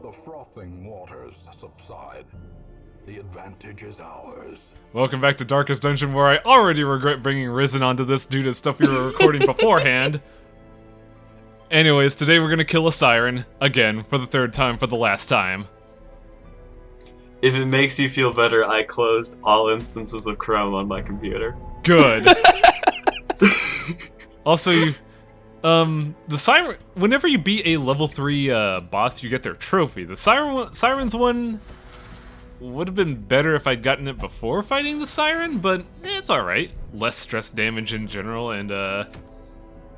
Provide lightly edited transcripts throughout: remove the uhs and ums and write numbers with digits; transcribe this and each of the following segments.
the frothing waters subside, the advantage is ours. Welcome back to Darkest Dungeon, where I already regret bringing Risen onto this due to stuff we were recording beforehand. Anyways, today we're gonna kill a Siren, again, for the third time for the last time. If it makes you feel better, I closed all instances of Chrome on my computer. Good. Also, the Siren, whenever you beat a level 3 boss, you get their trophy. The Siren's one would have been better if I'd gotten it before fighting the Siren, but it's alright. Less stress damage in general, and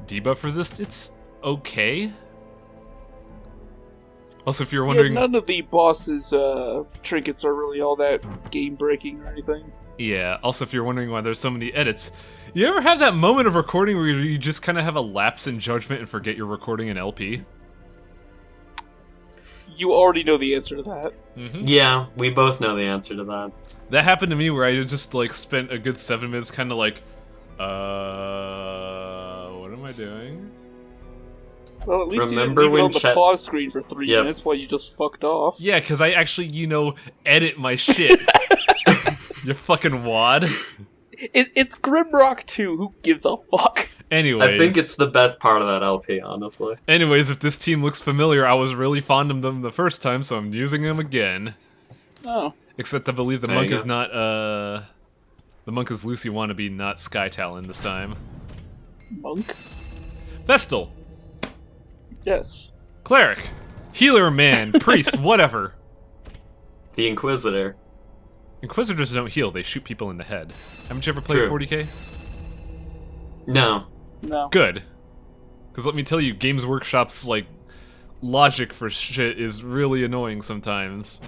debuff resist, it's okay. Also, if you're wondering... Yeah, none of the boss's trinkets are really all that game-breaking or anything. Yeah, also if you're wondering why there's so many edits, you ever have that moment of recording where you just kind of have a lapse in judgment and forget you're recording an LP? You already know the answer to that. Mm-hmm. Yeah, we both know the answer to that. That happened to me where I just, like, spent a good 7 minutes kind of like, what am I doing? Well, at least Remember you didn't leave it when on the Chet- pause screen for 3 Yep. minutes while you just fucked off. Yeah, because I actually, edit my shit. You fucking wad. It's Grimrock 2, who gives a fuck? Anyways. I think it's the best part of that LP, honestly. Anyways, if this team looks familiar, I was really fond of them the first time, so I'm using them again. Oh. Except I believe the There monk you is go. not, the monk is Lucy wannabe, not Sky Talon this time. Monk? Vestal. Yes. Cleric. Healer, man, priest, whatever. The Inquisitor. Inquisitors don't heal, they shoot people in the head. Haven't you ever played True. 40k? No. No. Good. Because let me tell you, Games Workshop's, logic for shit is really annoying sometimes.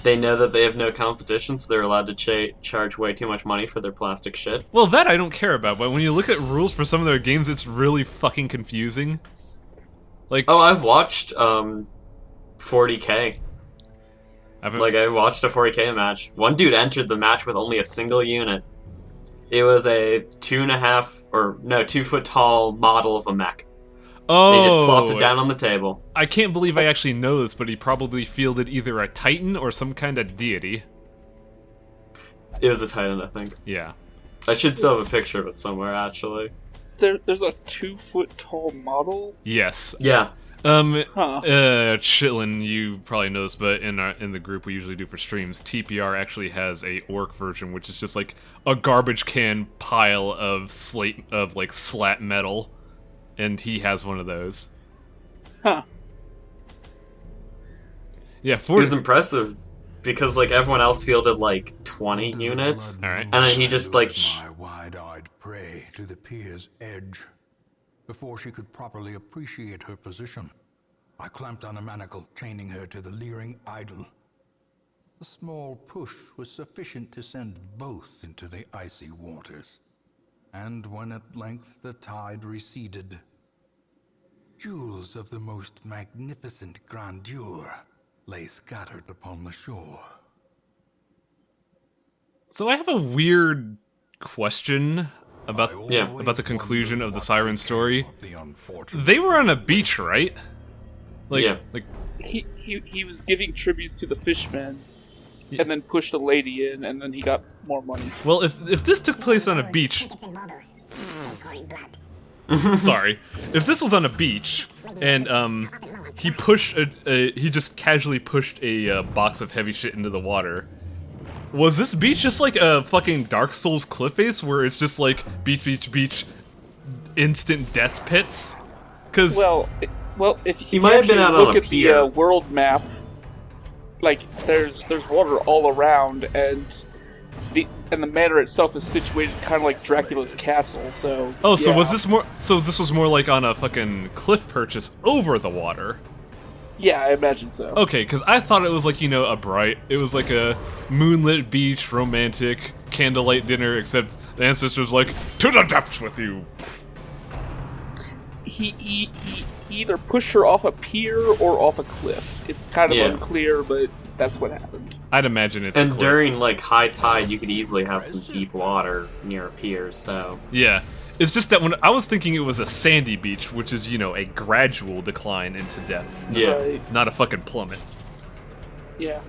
They know that they have no competition, so they're allowed to charge way too much money for their plastic shit. Well, that I don't care about, but when you look at rules for some of their games, it's really fucking confusing. Oh, I've watched, 40k. I watched a 40k match. One dude entered the match with only a single unit. It was a 2 foot tall model of a mech. Oh, They just plopped it down on the table. I can't believe I actually know this, but he probably fielded either a Titan or some kind of deity. It was a Titan, I think. Yeah. I should still have a picture of it somewhere, actually. There's a 2 foot tall model? Yes. Yeah. Chitlin, you probably know this, but in the group we usually do for streams, TPR actually has a orc version, which is just like a garbage can pile of slat metal, and he has one of those. Huh. Yeah, It was impressive, because, everyone else fielded, 20 units. Alright. And then he just, My wide-eyed prey to the pier's edge. Before she could properly appreciate her position, I clamped on a manacle, chaining her to the leering idol. A small push was sufficient to send both into the icy waters. And when at length the tide receded, jewels of the most magnificent grandeur lay scattered upon the shore. So I have a weird question about the conclusion of the Siren story. They were on a beach, right? He was giving tributes to the fishmen, and then pushed a lady in, and then he got more money. Well, if this took place on a beach... Sorry. If this was on a beach, and, he just casually pushed a box of heavy shit into the water, was this beach just like a fucking Dark Souls cliff face, where it's just beach, instant death pits? Cause... Well, if He you might have been out on look a at pier. the world map, there's water all around, and the manor itself is situated kind of like Dracula's castle. So so yeah. was this more? So this was more like on a fucking cliff purchase over the water. Yeah, I imagine so. Okay, because I thought it was it was like a moonlit beach, romantic, candlelight dinner, except the ancestors to the depths with you. He either pushed her off a pier or off a cliff. It's kind of unclear, but that's what happened. I'd imagine it's And a cliff. during, high tide, you could easily have some deep water near a pier, so... Yeah. It's just that when I was thinking it was a sandy beach, which is, a gradual decline into depths. Yeah. Right. Not a fucking plummet. Yeah,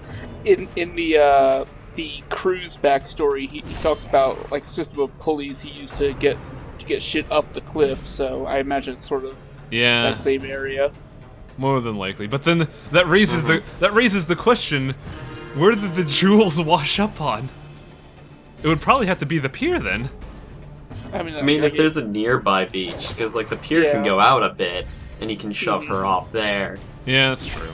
in the crew's backstory, he talks about like a system of pulleys he used to get shit up the cliff. So I imagine it's sort of Yeah, that same area. more than likely. But then that raises the question: where did the jewels wash up on? It would probably have to be the pier then. I mean, if there's a nearby beach, because like the pier can go out a bit, and you can shove her off there. Yeah, that's true.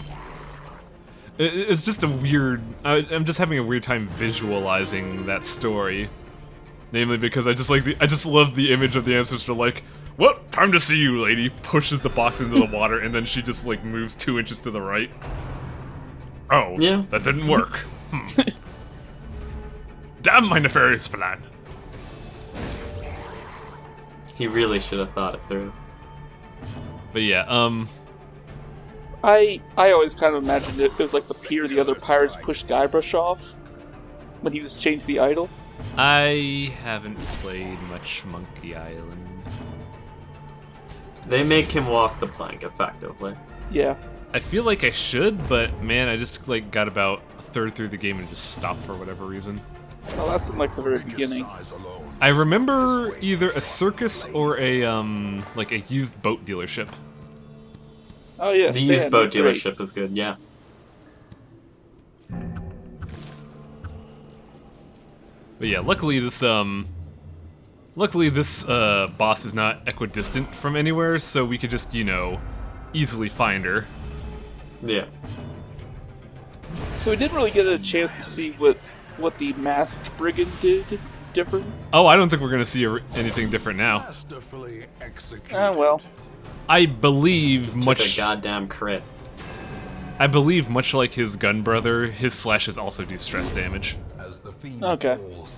It's just a weird... I'm just having a weird time visualizing that story. Namely because I just love the image of the ancestor like, "What? Time to see you, lady." Pushes the box into the water, and then she just like moves 2 inches to the right. Oh, yeah, that didn't work. Damn my nefarious plan. He really should have thought it through. But yeah, I always kind of imagined it was like the pier the other pirates pushed Guybrush off when he was chained to the idol. I haven't played much Monkey Island. They make him walk the plank effectively. Yeah. I feel like I should, but man, I just like got about a third through the game and just stopped for whatever reason. Well, that's in like the very beginning. I remember either a circus or a like a used boat dealership. Oh yeah, the used boat dealership is good. Yeah. But yeah, luckily this boss is not equidistant from anywhere, so we could just, you know, easily find her. Yeah. So we didn't really get a chance to see what the masked brigand did different. Oh, I don't think we're gonna see anything different now. Masterfully executed. Ah, well. I believe Took a goddamn crit. I believe much like his gun brother, his slashes also do stress damage. As the fiend Okay. falls,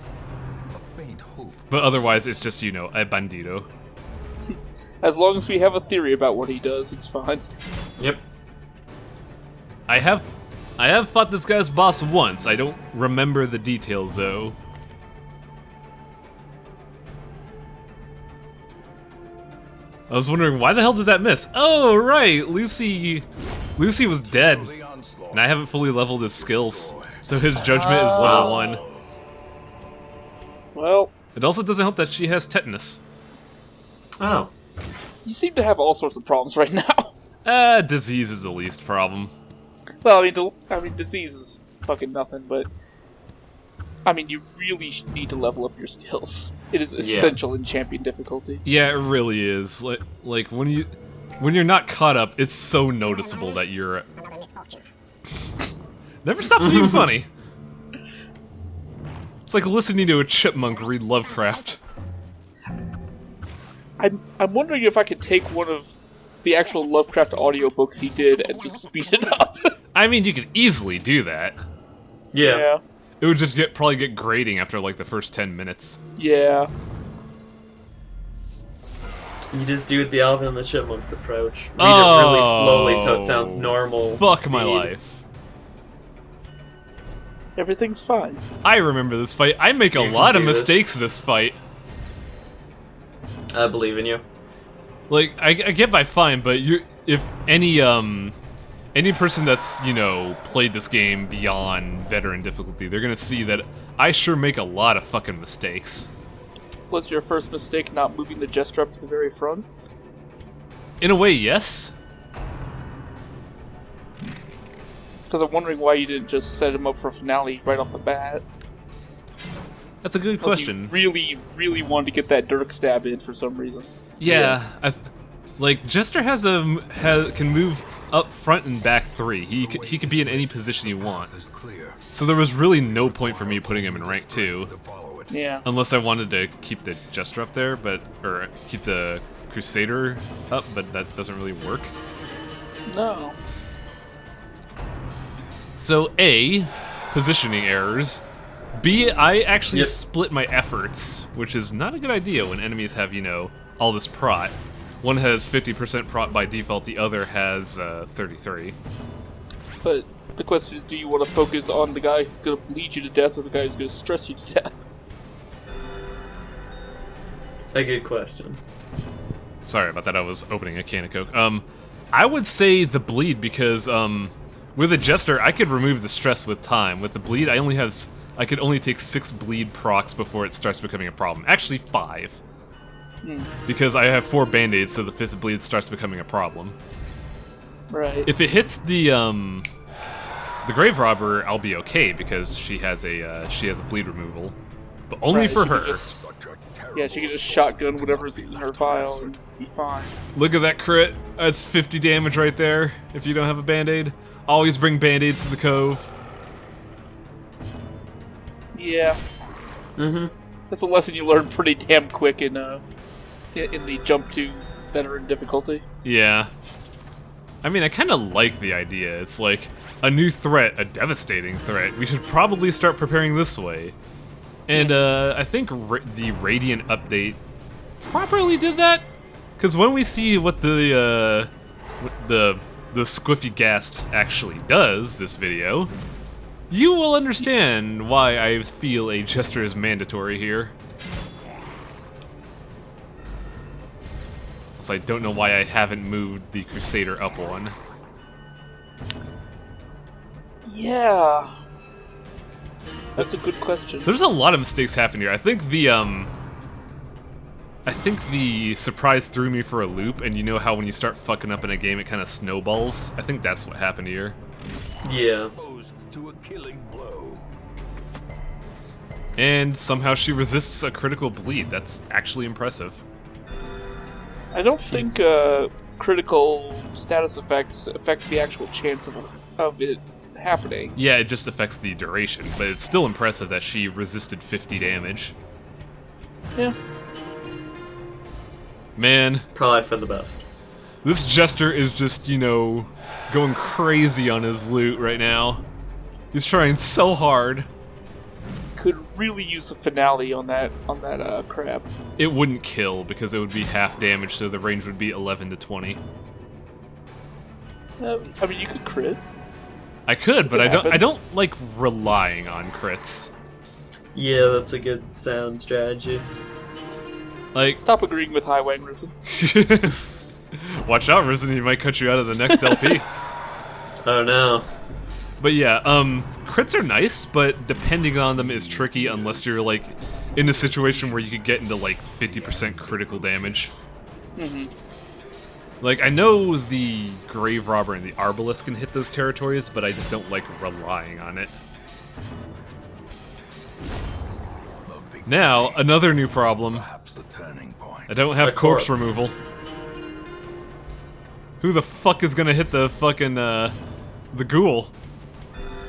a faint hope. But otherwise, it's just, you know, a bandito. As long as we have a theory about what he does, it's fine. Yep. I have fought this guy's boss once. I don't remember the details though. I was wondering why the hell did that miss? Oh right, Lucy was dead, and I haven't fully leveled his skills, so his judgment is level 1. Well, It also doesn't help that she has tetanus. Oh. you seem to have all sorts of problems right now. Disease is the least problem. Well, I mean, disease is fucking nothing, but I mean, you really need to level up your skills. It is essential in champion difficulty. Yeah, it really is. Like when you're not caught up, it's so noticeable that you're. Never stops being funny. It's like listening to a chipmunk read Lovecraft. I'm wondering if I could take one of the actual Lovecraft audiobooks he did and just speed it up. I mean, you could easily do that. Yeah. It would just probably get grating after like the first 10 minutes. Yeah. You just do it the Alvin and the Chipmunks approach. Read it really slowly so it sounds normal. Fuck speed. my life. Everything's fine. I remember this fight. I make a You lot can of do this. mistakes this fight. I believe in you. Like, I get by fine, but if any person that's, you know, played this game beyond veteran difficulty, they're gonna see that I sure make a lot of fucking mistakes. Was your first mistake not moving the gesture up to the very front? In a way, yes. Because I'm wondering why you didn't just set him up for finale right off the bat. That's a good Unless question. You really, really wanted to get that Dirk stab in for some reason. Yeah, like Jester can move up front and back 3. He could be in any position you want. So there was really no point for me putting him in rank 2, Yeah. unless I wanted to keep the Jester up there, or keep the Crusader up, but that doesn't really work. No. So A, positioning errors. B, I actually split my efforts, which is not a good idea when enemies have, you know, all this prot. One has 50% prot by default, the other has 33. But the question is, do you want to focus on the guy who's going to bleed you to death or the guy who's going to stress you to death? A good question. Sorry about that, I was opening a can of Coke. I would say the bleed because, With a Jester, I could remove the stress with time. With the bleed, I could only take 6 bleed procs before it starts becoming a problem. Actually, 5. Because I have 4 band-aids, so the 5th bleed starts becoming a problem. Right. If it hits the Grave Robber, I'll be okay because she has a bleed removal, but only Right, for she can her. Yeah, she can just shotgun whatever's in her vial and be fine. Look at that crit. That's 50 damage right there. If you don't have a band-aid, always bring band-aids to the cove. Yeah. That's a lesson you learn pretty damn quick in the jump to veteran difficulty. Yeah. I mean, I kind of like the idea. It's like a new threat, a devastating threat. We should probably start preparing this way. And I think the Radiant update properly did that. Because when we see what the Squiffy Ghast actually does this video, you will understand why I feel a Jester is mandatory here. So I don't know why I haven't moved the Crusader up one. Yeah. That's a good question. There's a lot of mistakes happening here. I think the surprise threw me for a loop, and you know how when you start fucking up in a game, it kind of snowballs? I think that's what happened here. Yeah. To a killing blow. And somehow she resists a critical bleed. That's actually impressive. I don't think critical status effects affect the actual chance of it happening. Yeah, it just affects the duration, but it's still impressive that she resisted 50 damage. Yeah. Man. Probably for the best. This Jester is just, you know, going crazy on his loot right now. He's trying so hard. Could really use a finale on that crab. It wouldn't kill because it would be half damage, so the range would be 11 to 20. I mean, you could crit. I could, but Could I don't like relying on crits. Yeah, that's a good sound strategy. Like, Stop agreeing with Highway Risen. watch out, Risen, he might cut you out of the next LP. Oh no. But yeah, crits are nice, but depending on them is tricky unless you're like in a situation where you could get into like 50% critical damage. Like, I know the Grave Robber and the Arbalest can hit those territories, but I just don't like relying on it. Now, another new problem. Perhaps the turning point. I don't have The corpse corpse. removal. Who the fuck is gonna hit the fucking, the ghoul?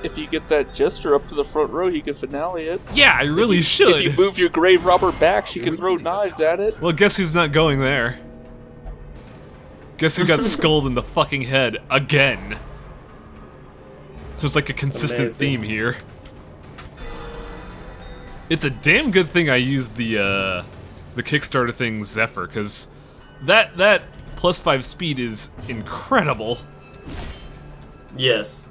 If you get that Jester up to the front row, you can finale it. Yeah, I really should. If you move your Grave Robber back, she can throw knives at it. Well, guess who's not going there? Guess who got skulled in the fucking head again? There's like a consistent Amazing. theme here. It's a damn good thing I used the Kickstarter thing Zephyr, because that +5 speed is incredible. Yes.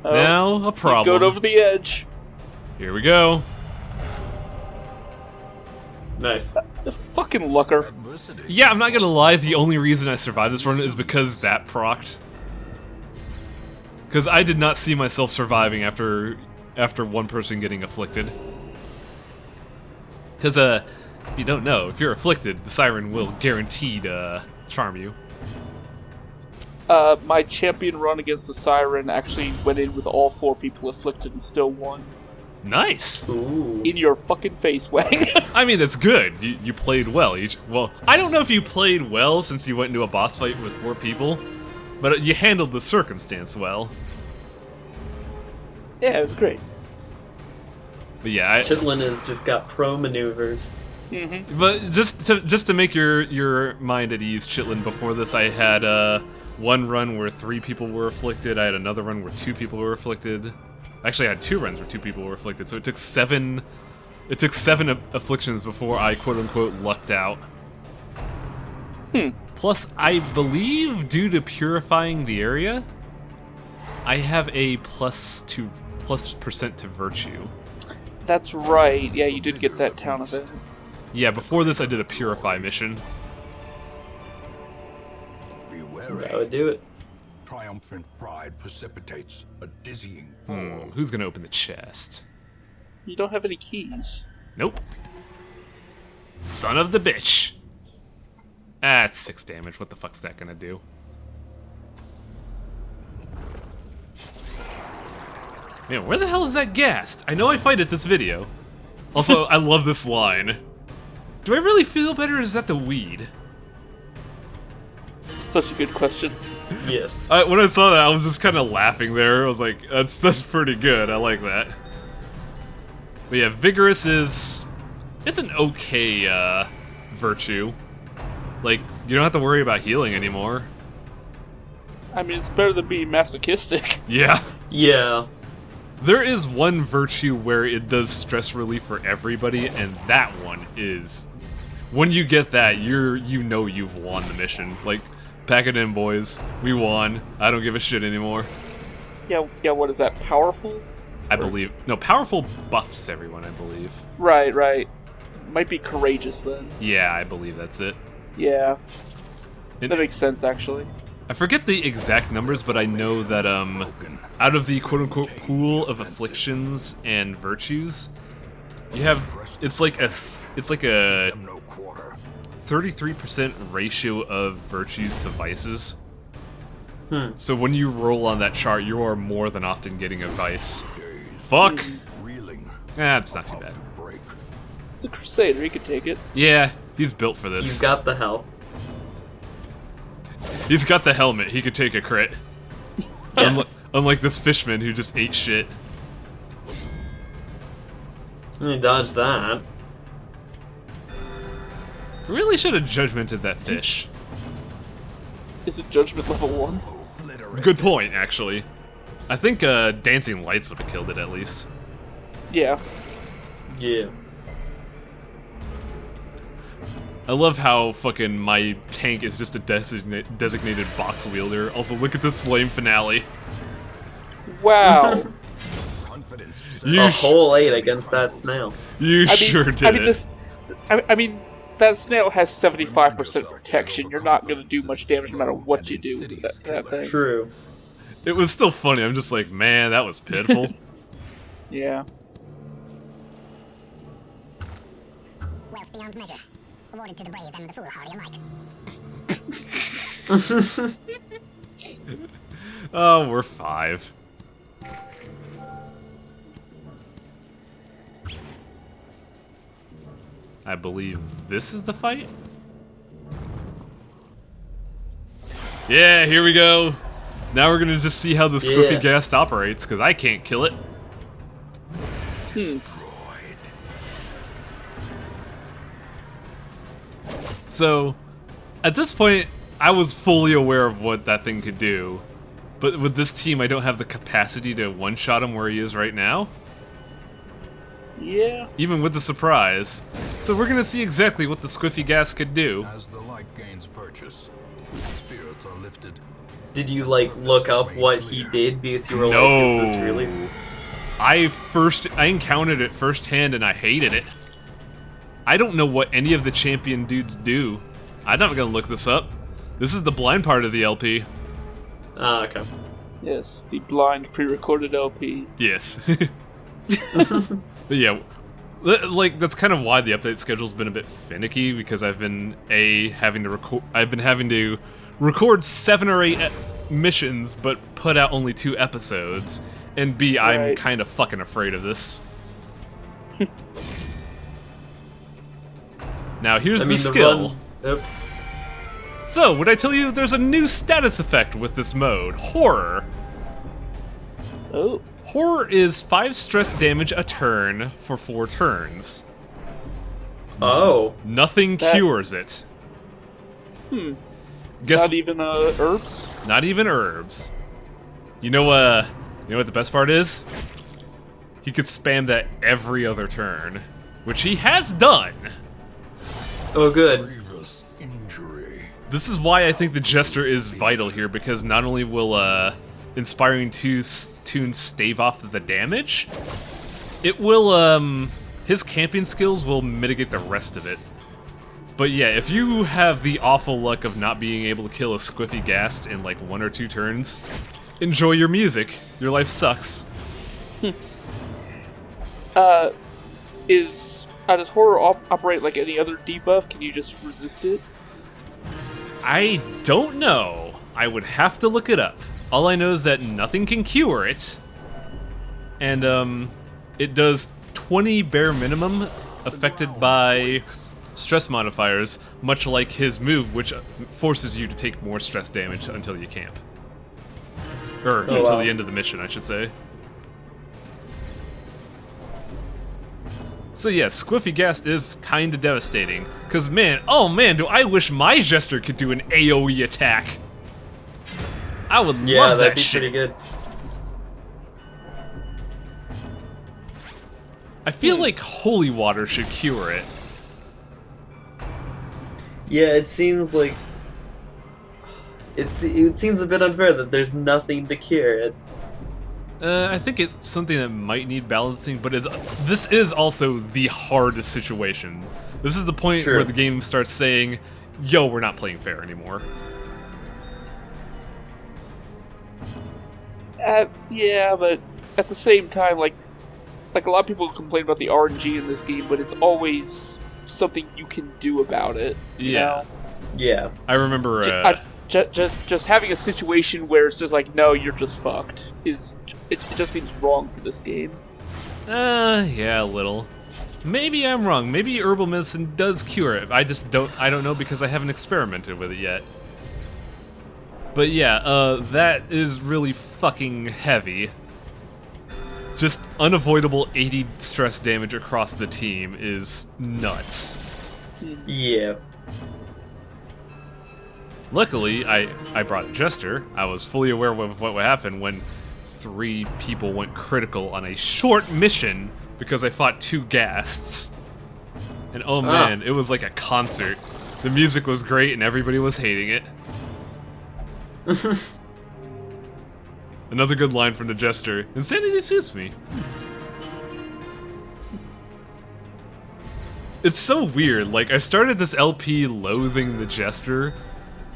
Now a He's problem. going over the edge. Here we go. Nice. The fucking lucker. Adversity. Yeah, I'm not gonna lie, the only reason I survived this run is because that procced. Because I did not see myself surviving after one person getting afflicted. Because, if you don't know, if you're afflicted, the Siren will guaranteed charm you. My champion run against the Siren actually went in with all 4 people afflicted and still won. Nice! Ooh. In your fucking face, Wang. I mean, that's good. You played well. Well, I don't know if you played well since you went into a boss fight with 4 people, but you handled the circumstance well. Yeah, it was great. But yeah, Chitlin has just got pro maneuvers. but just to make your mind at ease, Chitlin, before this I had one run where 3 people were afflicted, I had another run where 2 people were afflicted. Actually, I had 2 runs where 2 people were afflicted, so it took 7 afflictions before I quote-unquote lucked out. Plus, I believe, due to purifying the area, I have a plus percent to virtue. That's right. Yeah, you did get that town event. Yeah, before this I did a purify mission. That would do it. Triumphant pride precipitates a dizzying fall. Who's gonna open the chest? You don't have any keys. Nope. Son of the bitch. That's 6 damage. What the fuck's that gonna do? Man, where the hell is that Ghast? I know I fight it this video. Also, I love this line. Do I really feel better, or is that the weed? Such a good question. Yes. When I saw that, I was just kind of laughing there. I was like, that's pretty good. I like that. But yeah, Vigorous is... It's an okay, virtue. Like, you don't have to worry about healing anymore. I mean, it's better than being masochistic. Yeah. Yeah. There is one virtue where it does stress relief for everybody, and that one is... When you get that, you know you've won the mission. Like, pack it in, boys. We won. I don't give a shit anymore. Yeah, what is that, powerful? I believe... No, powerful buffs everyone, I believe. Right. Might be courageous, then. Yeah, I believe that's it. Yeah. It- That makes sense, actually. I forget the exact numbers, but I know that, out of the quote-unquote pool of afflictions and virtues, you have... It's like a 33% ratio of virtues to vices. So when you roll on that chart, you are more than often getting a vice. Fuck! It's not too bad. It's a Crusader, he could take it. Yeah, he's built for this. He's got the health. He's got the helmet, he could take a crit. Yes. Unlike this fishman who just ate shit. He dodged that. Really should have judgmented that fish. Is it Judgment level 1? Good point, actually. I think Dancing Lights would have killed it at least. Yeah. Yeah. I love how fucking my tank is just a designated box wielder. Also, look at this lame finale. Wow. A whole 8 against that snail. You sure did it. I mean, that snail has 75% protection. You're not going to do much damage no matter what you do with that thing. True. It was still funny. I'm just like, man, that was pitiful. Yeah. Wealth beyond measure. Awarded to the brave and the foolhardy alike. Oh, we're 5. I believe this is the fight? Yeah, here we go. Now we're gonna just see how the Squiffy Ghast operates, because I can't kill it. So, at this point, I was fully aware of what that thing could do. But with this team, I don't have the capacity to one-shot him where he is right now. Yeah. Even with the surprise. So we're gonna see exactly what the Squiffy Ghast could do. As the light gains purchase, spirits are lifted. Did you, like, look up what he did because you were No. like, is this really... I encountered it firsthand and I hated it. I don't know what any of the champion dudes do. I'm not gonna look this up. This is the blind part of the LP. Ah, okay. Yes, the blind pre-recorded LP. Yes. But yeah, like that's kind of why the update schedule's been a bit finicky, because I've been having to record 7 or 8 missions but put out only 2 episodes, and B, I'm Right. kind of fucking afraid of this. Now here's the skill. Yep. So, would I tell you there's a new status effect with this mode? Horror. Oh. Horror is 5 stress damage a turn for 4 turns. Oh. Nothing cures it. Guess Not even herbs? not even herbs. You know what the best part is? He could spam that every other turn, which he has done. Oh, good. Grievous injury. This is why I think the Jester is vital here, because not only will Inspiring Tunes stave off the damage, it will his camping skills will mitigate the rest of it. But yeah, if you have the awful luck of not being able to kill a Squiffy Ghast in like 1 or 2 turns, enjoy your music. Your life sucks. Does horror operate like any other debuff? Can you just resist it? I don't know. I would have to look it up. All I know is that nothing can cure it. And it does 20 bare minimum affected by stress modifiers, much like his move, which forces you to take more stress damage until you camp. Or until the end of the mission, I should say. So yeah, Squiffy Ghast is kinda devastating. Cause man, oh man, do I wish my Jester could do an AoE attack. I would love that'd that be shit. pretty good. I feel like holy water should cure it. Yeah, it seems like it seems a bit unfair that there's nothing to cure it. I think it's something that might need balancing, but this is also the hardest situation. This is the point where the game starts saying, yo, we're not playing fair anymore. Yeah, but at the same time, like a lot of people complain about the RNG in this game, but it's always something you can do about it. You know? Yeah. I remember... just having a situation where it's just like, no, you're just fucked, it just seems wrong for this game. Yeah, a little. Maybe I'm wrong. Maybe herbal medicine does cure it. I don't know because I haven't experimented with it yet. But yeah, that is really fucking heavy. Just unavoidable 80 stress damage across the team is nuts. Yeah. Luckily, I brought a Jester. I was fully aware of what would happen when 3 people went critical on a short mission because I fought 2 Ghasts. And oh man, it was like a concert. The music was great and everybody was hating it. Another good line from the Jester. Insanity suits me. It's so weird. Like, I started this LP loathing the Jester,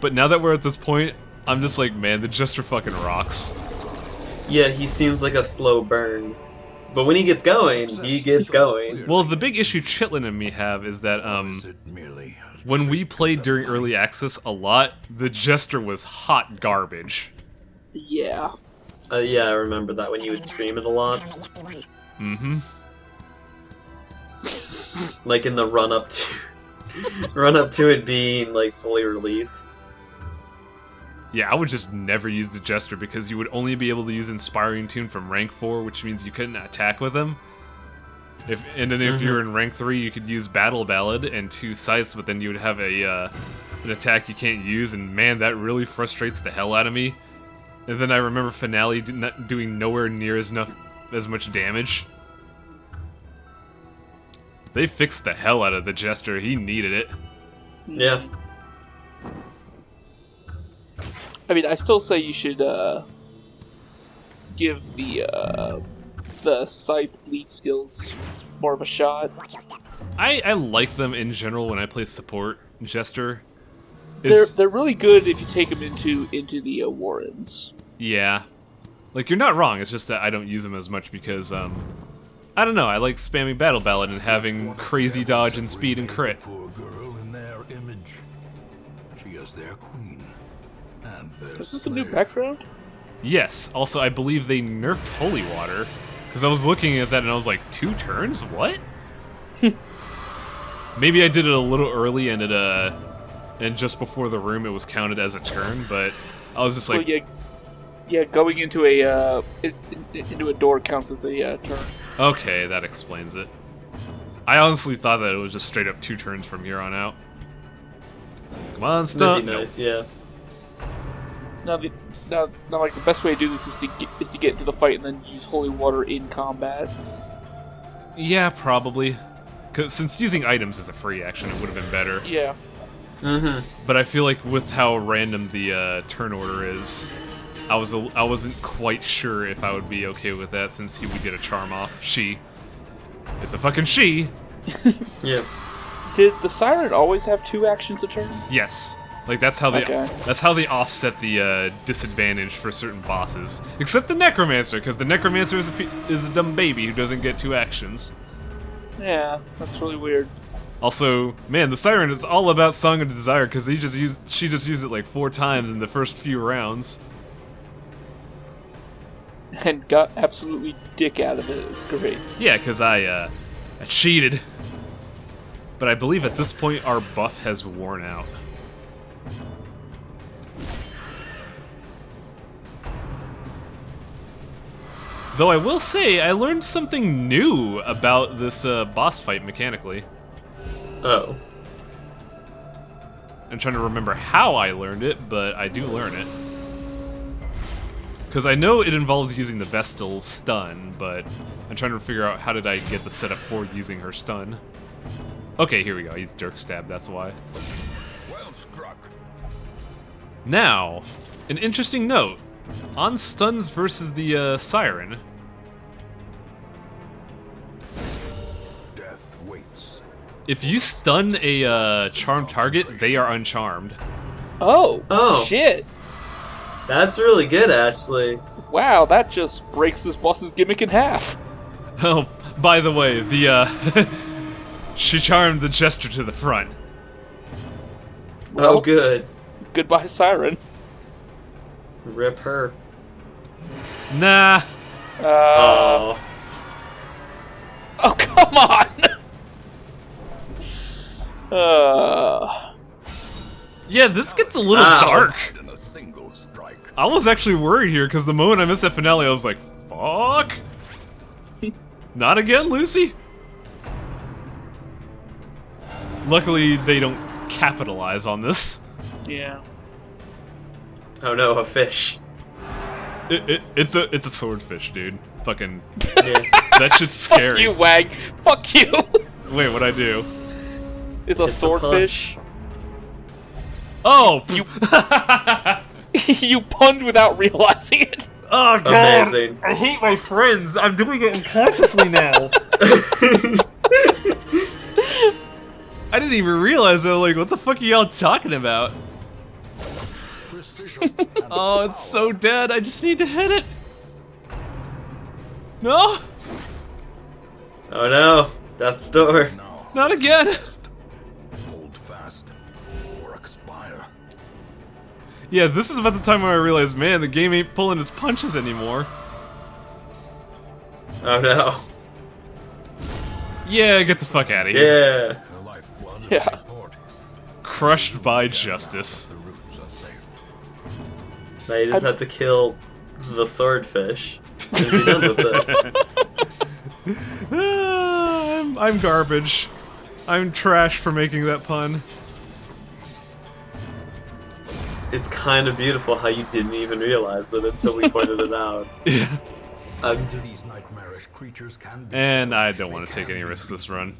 but now that we're at this point, I'm just like, man, the Jester fucking rocks. Yeah, he seems like a slow burn. But when he gets going, he gets going. Well, the big issue Chitlin and me have is that, when we played during Early Access a lot, the Jester was hot garbage. Yeah. Yeah, I remember that when you would stream it a lot. Mm-hmm. Like in the run-up to it being, like, fully released. Yeah, I would just never use the Jester because you would only be able to use Inspiring Tune from rank 4, which means you couldn't attack with him. If you're in rank 3, you could use Battle Ballad and 2 Scythes, but then you would have an attack you can't use, and man, that really frustrates the hell out of me. And then I remember Finale doing nowhere near as much damage. They fixed the hell out of the Jester. He needed it. Yeah. I mean, I still say you should give the Scythe bleed skills more of a shot. I like them in general when I play support Jester. They're really good if you take them into the Warrens. Yeah. Like, you're not wrong, it's just that I don't use them as much because, I don't know, I like spamming Battle Ballad and having crazy dodge and speed and crit. Poor girl in their image. She is their queen. And their Is this a new slave. background? Yes, also I believe they nerfed Holy Water. Because I was looking at that and I was like, 2 turns? What? Maybe I did it a little early and and just before the room it was counted as a turn, but I was just like... Well, yeah, going into a door counts as a turn. Okay, that explains it. I honestly thought that it was just straight up 2 turns from here on out. Come on, stunt. That'd be nice, yeah. Now, like the best way to do this is to get into the fight and then use Holy Water in combat. Yeah, probably. Cause since using items is a free action, it would have been better. Yeah. Mm-hmm. But I feel like with how random the turn order is, I wasn't quite sure if I would be okay with that since he would get a charm off. She. It's a fucking she. Yeah. Did the Siren always have 2 actions a turn? Yes. Like, that's how they Okay. offset the disadvantage for certain bosses. Except the Necromancer, because the Necromancer is a dumb baby who doesn't get 2 actions. Yeah, that's really weird. Also, man, the Siren is all about Song of Desire, because she just used it like 4 times in the first few rounds. And got absolutely dick out of it. It's great. Yeah, because I cheated. But I believe at this point our buff has worn out. Though I will say, I learned something new about this boss fight mechanically. Oh. I'm trying to remember how I learned it, but I do learn it. Because I know it involves using the Vestal's stun, but I'm trying to figure out how did I get the setup for using her stun. Okay, here we go. He's Dirk Stab, that's why. Well struck. Now, an interesting note. On stuns versus the Siren, Death waits. if you stun a charmed target, they are uncharmed. Oh. Shit! That's really good, actually. Wow, that just breaks this boss's gimmick in half. Oh, by the way, the she charmed the jester to the front. Oh, Well, good. Goodbye, Siren. Rip her. Nah. Oh. Oh, come on! Yeah, this gets a little Ow. dark. In a single strike. I was actually worried here because the moment I missed that finale, I was like, fuck. Not again, Lucy? Luckily, they don't capitalize on this. Yeah. Oh no, a fish. It's a swordfish, dude. Fucking, Yeah. that shit's Fuck scary. you, Wag. Fuck you! Wait, what'd I do? It's a It's a swordfish. Oh! You punned without realizing it. Oh god! Amazing. I hate my friends. I'm doing it unconsciously now. I didn't even realize though. Like, what the fuck are y'all talking about? Precision and Oh, it's so dead. I just need to hit it. No, Oh no. Death's door. now not again. hold fast or expire. Yeah, this is about the time where I realized, man, the game ain't pulling its punches anymore. Oh no. Yeah, get the fuck out of here. Yeah. The lifeblood Yeah. of the port. Crushed by justice. The roots are safe. Now you just have to kill the swordfish and be done with this. I'm garbage. I'm trash for making that pun. It's kind of beautiful how you didn't even realize it until we pointed it out. Yeah. I'm just. These nightmarish creatures can be And I don't want to take any risks this run.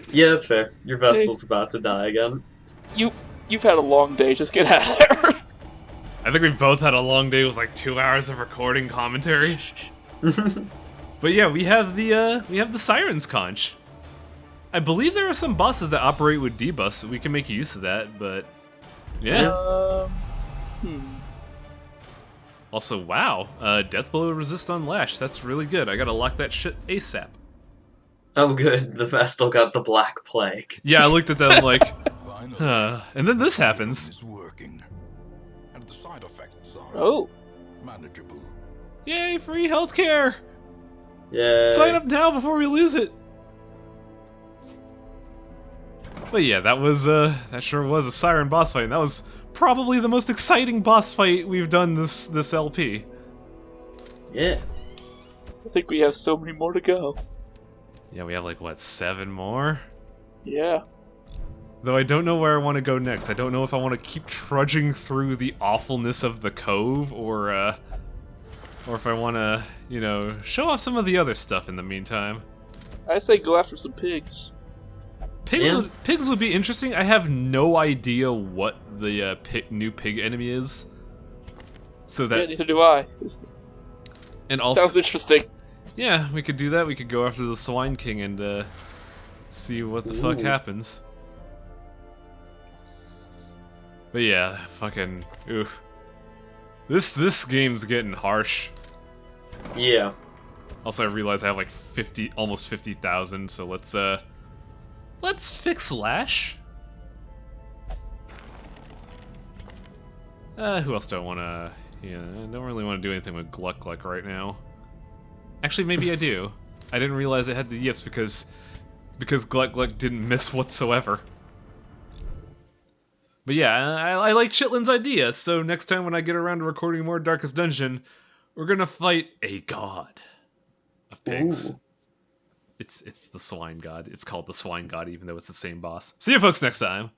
Yeah, that's fair. Your Vestal's about to die again. You've had a long day. Just get out of there. I think we've both had a long day with like 2 hours of recording commentary. But yeah, we have the Siren's Conch. I believe there are some bosses that operate with debuffs, so we can make use of that, but yeah. Also, wow, Death Blow resist on Lash. That's really good. I gotta lock that shit ASAP. Oh, good. The Vestal got the Black Plague. Yeah, I looked at that and like, finally and then this happens. is working. And the side effects are Oh. manageable. Yay, free healthcare! Yeah. Sign up now before we lose it. But yeah, that sure was a Siren boss fight. And that was probably the most exciting boss fight we've done this LP. Yeah. I think we have so many more to go. Yeah, we have like what, 7 more? Yeah. Though I don't know where I want to go next. I don't know if I want to keep trudging through the awfulness of the cove, or if I want to, you know, show off some of the other stuff in the meantime. I say go after some pigs. Pigs would be interesting. I have no idea what the new pig enemy is. So Yeah, that, neither do I. and also, Sounds interesting. yeah, we could do that. We could go after the Swine King and See what the fuck happens. But yeah, fucking oof. This game's getting harsh. Yeah. Also, I realize I have like almost 50,000. So let's fix Lash. Who else do I want to? Yeah, I don't really want to do anything with Gluck Gluck right now. Actually, maybe I do. I didn't realize it had the yips because Gluck Gluck didn't miss whatsoever. But yeah, I like Chitlin's idea, so next time when I get around to recording more Darkest Dungeon, we're gonna fight a god of pigs. Ooh. It's the swine god. It's called the swine god, even though it's the same boss. See you folks next time!